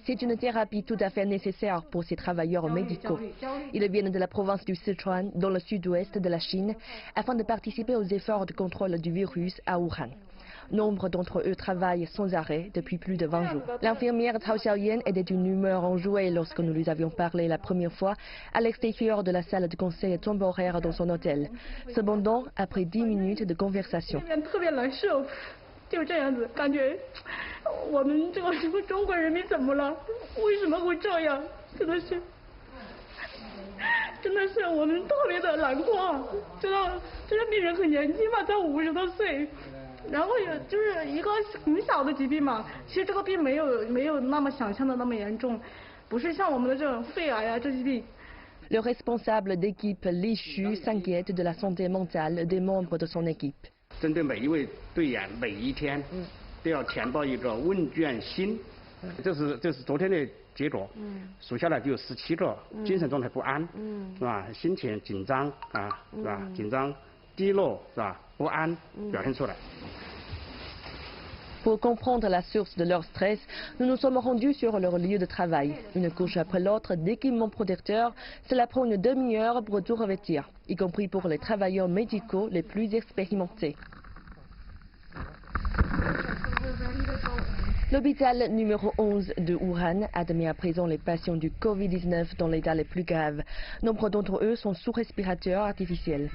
C'est une thérapie tout à fait nécessaire pour ces travailleurs médicaux. Ils viennent de la province du Sichuan, dans le sud-ouest de la Chine, afin de participer aux efforts de contrôle du virus à Wuhan. Nombre d'entre eux travaillent sans arrêt depuis plus de 20 jours. L'infirmière Cao Xiaoyan était d'une humeur enjouée lorsque nous lui avions parlé la première fois à l'extérieur de la salle de conseil temporaire dans son hôtel. Cependant, après 10 minutes de conversation, 就这样子，感觉我们这个中国人民怎么了？为什么会这样？真的是我们特别的难过啊！知道这个病人很年轻嘛，才50多岁，然后也就是一个很小的疾病嘛。其实这个病没有那么想象的那么严重，不是像我们的这种肺癌啊这些病。 Le responsable d'équipe Li Xu s'inquiète de la santé mentale des membres de son équipe. 针对每一位队员，每一天都要填报一个问卷信，这是昨天的结果。属下来就有17个精神状态不安，是吧？心情紧张啊，是吧？紧张、低落，是吧？不安表现出来。 Pour comprendre la source de leur stress, nous nous sommes rendus sur leur lieu de travail. Une couche après l'autre d'équipements protecteurs, cela prend une demi-heure pour tout revêtir, y compris pour les travailleurs médicaux les plus expérimentés. L'hôpital numéro 11 de Wuhan admet à présent les patients du Covid-19 dans l'état les plus graves. Nombre d'entre eux sont sous respirateur artificiel.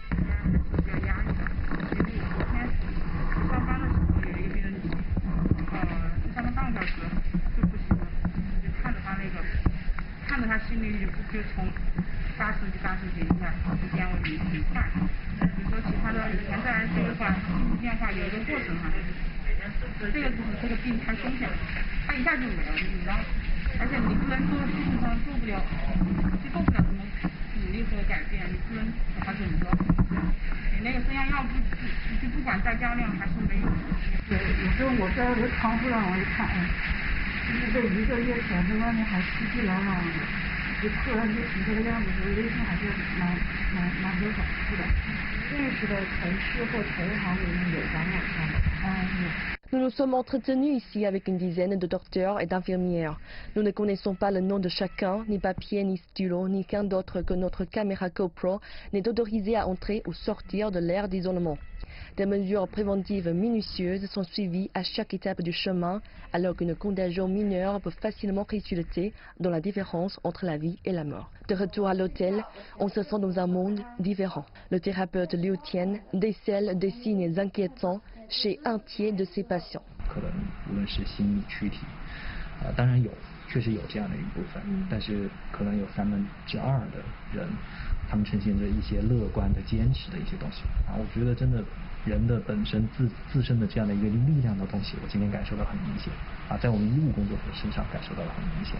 Nous nous sommes entretenus ici avec une dizaine de docteurs et d'infirmières. Nous ne connaissons pas le nom de chacun, ni papier, ni stylo, ni qu'un d'autre que notre caméra GoPro n'est autorisé à entrer ou sortir de l'aire d'isolement. Des mesures préventives minutieuses sont suivies à chaque étape du chemin, alors qu'une contagion mineure peut facilement résulter dans la différence entre la vie et la mort. De retour à l'hôtel, on se sent dans un monde différent. Le thérapeute Liu Tian décèle des signes inquiétants chez un tiers de ses patients. 确实有这样的一部分，但是可能有2/3的人，他们呈现着一些乐观的、坚持的一些东西啊。我觉得真的人的本身自身的这样的一个力量的东西，我今天感受到很明显啊，在我们医务工作者身上感受到了很明显。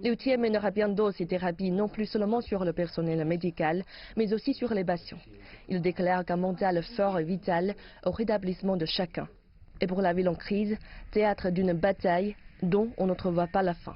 Liu Tian mènera bientôt ces thérapies non plus seulement sur le personnel médical, mais aussi sur les patients. Il déclare qu'un mental fort est vital au rétablissement de chacun. Et pour la ville en crise, théâtre d'une bataille dont on n'entrevoit pas la fin.